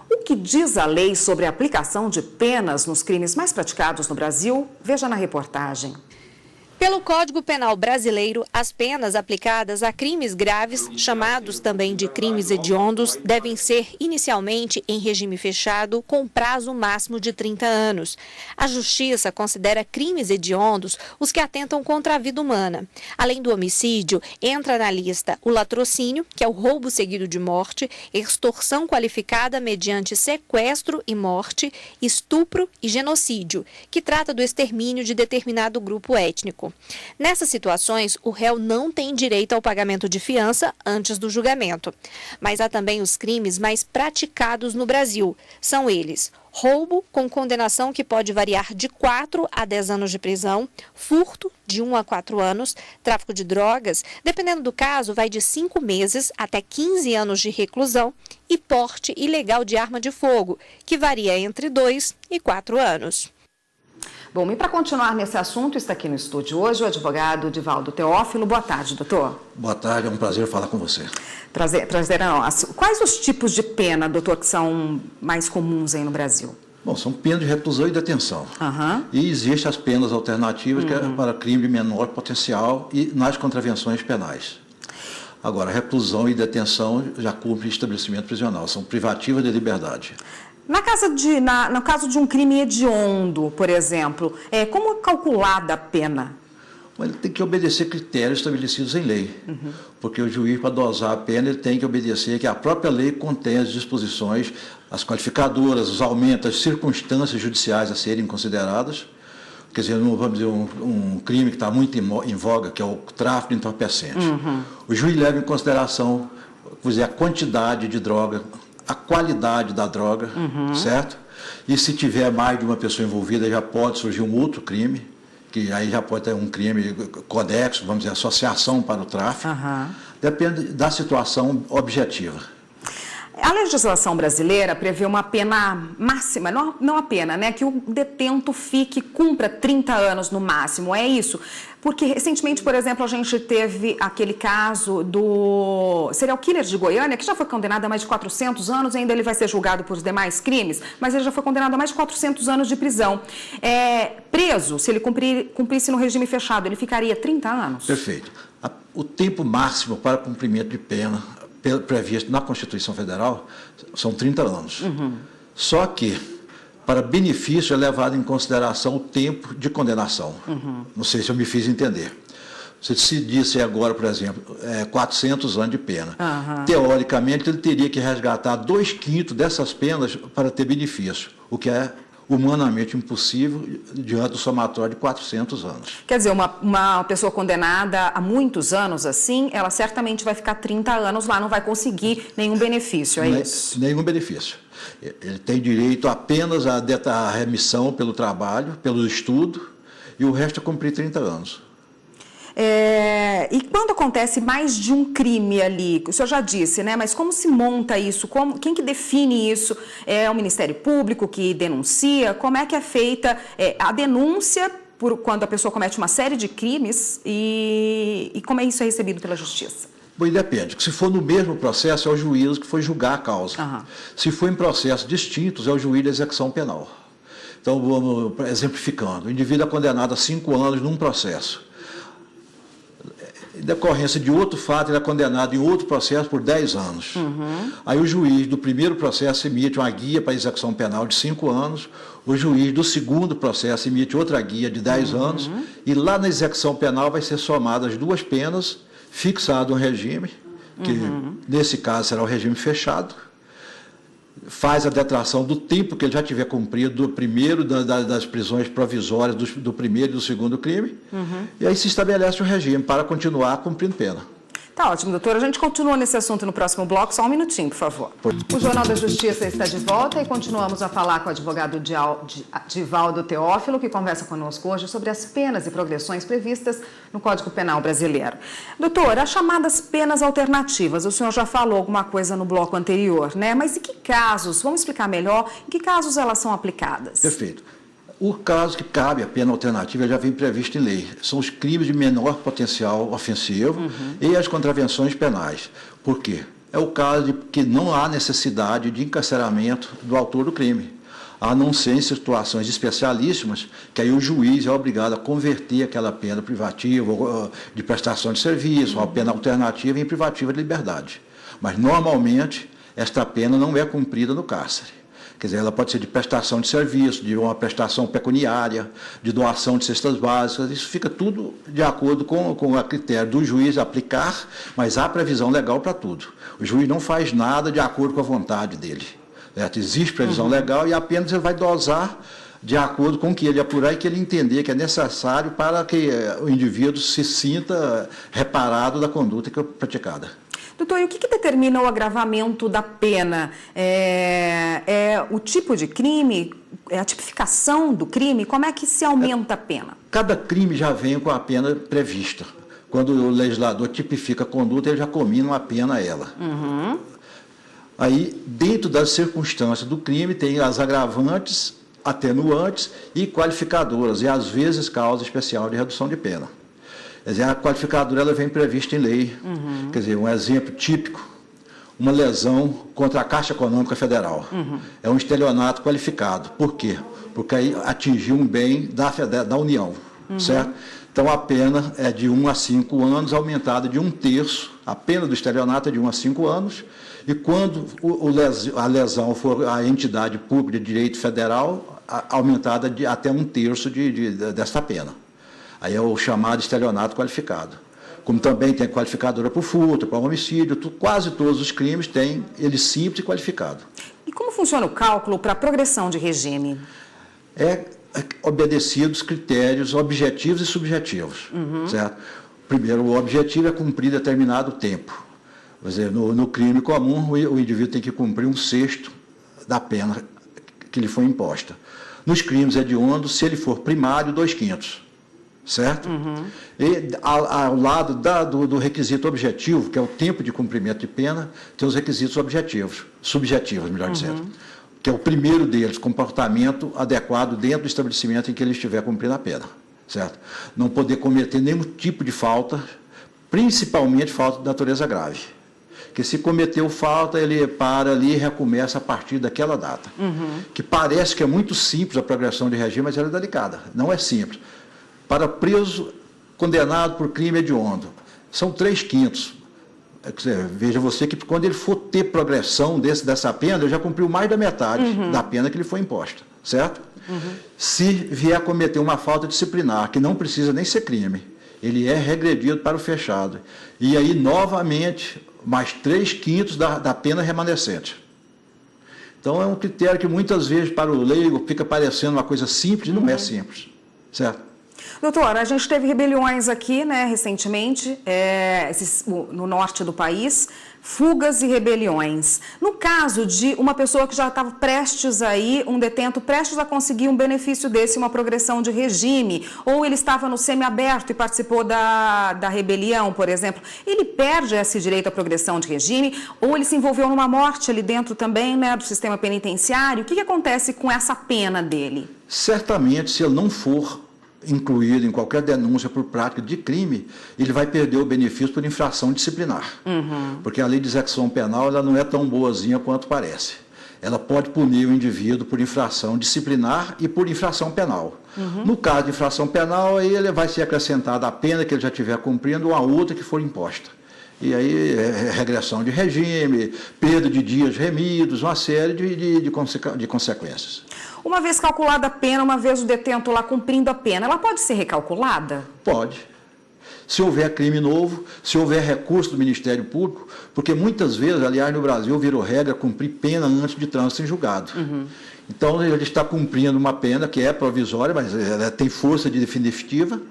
O que diz a lei sobre a aplicação de penas nos crimes mais praticados no Brasil? Veja na reportagem. Pelo Código Penal brasileiro, as penas aplicadas a crimes graves, chamados também de crimes hediondos, devem ser inicialmente em regime fechado, com prazo máximo de 30 anos. A Justiça considera crimes hediondos os que atentam contra a vida humana. Além do homicídio, entra na lista o latrocínio, que é o roubo seguido de morte, extorsão qualificada mediante sequestro e morte, estupro e genocídio, que trata do extermínio de determinado grupo étnico. Nessas situações, o réu não tem direito ao pagamento de fiança antes do julgamento. Mas há também os crimes mais praticados no Brasil. São eles: roubo, com condenação que pode variar de 4 a 10 anos de prisão, furto, de 1 a 4 anos, tráfico de drogas, dependendo do caso, vai de 5 meses até 15 anos de reclusão, e porte ilegal de arma de fogo, que varia entre 2 e 4 anos. Bom, e para continuar nesse assunto, está aqui no estúdio hoje o advogado Divaldo Teófilo. Boa tarde, doutor. Boa tarde, é um prazer falar com você. Prazer a nós. Quais os tipos de pena, doutor, que são mais comuns aí no Brasil? Bom, são penas de reclusão e detenção. Uhum. E existem as penas alternativas, que é para crime de menor potencial e nas contravenções penais. Agora, reclusão e detenção já cumprem estabelecimento prisional, são privativas de liberdade. No caso de um crime hediondo, por exemplo, como é calculada a pena? Ele tem que obedecer critérios estabelecidos em lei, porque o juiz, para dosar a pena, ele tem que obedecer que a própria lei contém as disposições, as qualificadoras, os aumentos, as circunstâncias judiciais a serem consideradas. Quer dizer, vamos dizer, um crime que está muito em voga, que é o tráfico de entorpecentes. O juiz leva em consideração, quer dizer, a quantidade de droga, a qualidade da droga, certo? E se tiver mais de uma pessoa envolvida, já pode surgir um outro crime, que aí já pode ter um crime codexo, vamos dizer, associação para o tráfico. Depende da situação objetiva. A legislação brasileira prevê uma pena máxima, não a pena, né? Que o detento cumpra 30 anos no máximo, é isso? Porque recentemente, por exemplo, a gente teve aquele caso do serial killer de Goiânia, que já foi condenado a mais de 400 anos, ainda ele vai ser julgado por demais crimes, mas ele já foi condenado a mais de 400 anos de prisão. Preso, se ele cumprisse no regime fechado, ele ficaria 30 anos? Perfeito. O tempo máximo para cumprimento de pena previsto na Constituição Federal são 30 anos. Só que, para benefício, é levado em consideração o tempo de condenação. Não sei se eu me fiz entender. Se disse agora, por exemplo, 400 anos de pena. Teoricamente, ele teria que resgatar 2/5 dessas penas para ter benefício, o que é humanamente impossível diante do somatório de 400 anos. Quer dizer, uma pessoa condenada há muitos anos assim, ela certamente vai ficar 30 anos lá, não vai conseguir nenhum benefício, é isso? Nenhum benefício. Ele tem direito apenas à remissão pelo trabalho, pelo estudo, e o resto é cumprir 30 anos. E quando acontece mais de um crime ali, o senhor já disse, né? Mas como se monta isso? Quem que define isso? É o Ministério Público que denuncia? Como é que é feita a denúncia quando a pessoa comete uma série de crimes e como é isso é recebido pela Justiça? Bom, depende. Se for no mesmo processo, é o juiz que foi julgar a causa. Se for em processos distintos, é o juiz da execução penal. Então, vamos exemplificando. O indivíduo é condenado a 5 anos num processo. Em decorrência de outro fato, ele é condenado em outro processo por 10 anos. Aí o juiz do primeiro processo emite uma guia para a execução penal de 5 anos, o juiz do segundo processo emite outra guia de 10 anos, e lá na execução penal vai ser somadas as duas penas, fixado um regime, que nesse caso será o regime fechado, faz a detração do tempo que ele já tiver cumprido do primeiro das prisões provisórias do primeiro e do segundo crime, e aí se estabelece o regime para continuar cumprindo pena. Tá ótimo, doutora. A gente continua nesse assunto no próximo bloco. Só um minutinho, por favor. O Jornal da Justiça está de volta e continuamos a falar com o advogado Divaldo Teófilo, que conversa conosco hoje sobre as penas e progressões previstas no Código Penal brasileiro. Doutor, as chamadas penas alternativas, o senhor já falou alguma coisa no bloco anterior, né? Mas em que casos, vamos explicar melhor, em que casos elas são aplicadas? Perfeito. O caso que cabe a pena alternativa já vem previsto em lei. São os crimes de menor potencial ofensivo e as contravenções penais. Por quê? é o caso de que não há necessidade de encarceramento do autor do crime, a não ser em situações especialíssimas, que aí o juiz é obrigado a converter aquela pena privativa de prestação de serviço, uma pena alternativa em privativa de liberdade. Mas, normalmente, esta pena não é cumprida no cárcere. Quer dizer, ela pode ser de prestação de serviço, de uma prestação pecuniária, de doação de cestas básicas, isso fica tudo de acordo com a critério do juiz aplicar, mas há previsão legal para tudo. O juiz não faz nada de acordo com a vontade dele. Certo? Existe previsão legal e apenas ele vai dosar de acordo com o que ele apurar e que ele entender que é necessário para que o indivíduo se sinta reparado da conduta que é praticada. Doutor, e o que determina o agravamento da pena? É o tipo de crime? É a tipificação do crime? Como é que se aumenta a pena? Cada crime já vem com a pena prevista. Quando o legislador tipifica a conduta, ele já combina uma pena a ela. Aí, dentro das circunstâncias do crime, tem as agravantes, atenuantes e qualificadoras, e às vezes causa especial de redução de pena. Quer dizer, a qualificadora ela vem prevista em lei. Quer dizer, um exemplo típico, uma lesão contra a Caixa Econômica Federal. É um estelionato qualificado. Por quê? Porque aí atingiu um bem da União, certo? Então, a pena é de 1 a 5 anos, aumentada de 1/3. A pena do estelionato é de 1 a 5 anos. E quando a lesão for a entidade pública de direito federal, aumentada de até 1/3 desta pena. Aí é o chamado estelionato qualificado. Como também tem qualificadora para o furto, para o homicídio, quase todos os crimes têm ele simples e qualificado. E como funciona o cálculo para a progressão de regime? É obedecidos critérios objetivos e subjetivos, certo? Primeiro, o objetivo é cumprir determinado tempo. Quer dizer, no crime comum, o indivíduo tem que cumprir 1/6 da pena que lhe foi imposta. Nos crimes hediondos, se ele for primário, 2/5, certo? E ao lado do requisito objetivo, que é o tempo de cumprimento de pena, tem os requisitos subjetivos, melhor dizendo, que é o primeiro deles, comportamento adequado dentro do estabelecimento em que ele estiver cumprindo a pena, certo? Não poder cometer nenhum tipo de falta, principalmente falta de natureza grave. Que se cometeu falta, ele para ali e recomeça a partir daquela data. Que parece que é muito simples a progressão de regime, mas ela é delicada, não é simples. Para preso condenado por crime hediondo, são 3/5. Veja você que quando ele for ter progressão dessa pena, ele já cumpriu mais da metade da pena que lhe foi imposta, certo? Se vier a cometer uma falta disciplinar, que não precisa nem ser crime, ele é regredido para o fechado. E aí, novamente, mais 3/5 da pena remanescente. Então, é um critério que muitas vezes para o leigo fica parecendo uma coisa simples e não é simples, certo? Doutora, a gente teve rebeliões aqui, né, recentemente, no norte do país, fugas e rebeliões. No caso de uma pessoa que já estava prestes aí, um detento prestes a conseguir um benefício desse, uma progressão de regime, ou ele estava no semiaberto e participou da rebelião, por exemplo, ele perde esse direito à progressão de regime, ou ele se envolveu numa morte ali dentro também, né, do sistema penitenciário? O que acontece com essa pena dele? Certamente, se ele não for incluído em qualquer denúncia por prática de crime, ele vai perder o benefício por infração disciplinar. Porque a lei de execução penal ela não é tão boazinha quanto parece. Ela pode punir o indivíduo por infração disciplinar e por infração penal. No caso de infração penal, aí ele vai ser acrescentada a pena que ele já estiver cumprindo ou a outra que for imposta. E aí, regressão de regime, perda de dias remidos, uma série de consequências. Uma vez calculada a pena, uma vez o detento lá cumprindo a pena, ela pode ser recalculada? Pode. Se houver crime novo, se houver recurso do Ministério Público, porque muitas vezes, aliás, no Brasil virou regra cumprir pena antes de trânsito em julgado. Então, ele está cumprindo uma pena que é provisória, mas ela tem força de definitiva.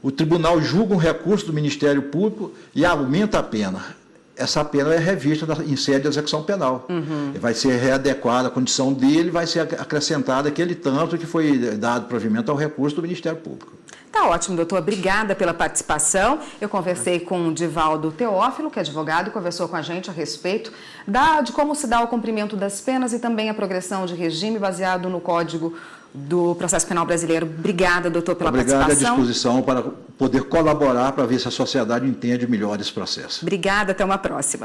O tribunal julga um recurso do Ministério Público e aumenta a pena. Essa pena é revista em sede de execução penal. Vai ser readequada a condição dele, vai ser acrescentada aquele tanto que foi dado provimento ao recurso do Ministério Público. Tá ótimo, doutor. Obrigada pela participação. Eu conversei com o Divaldo Teófilo, que é advogado, e conversou com a gente a respeito de como se dá o cumprimento das penas e também a progressão de regime baseado no Código do Processo Penal Brasileiro. Obrigada, doutor, pela participação. Obrigado à disposição para poder colaborar para ver se a sociedade entende melhor esse processo. Obrigada, até uma próxima.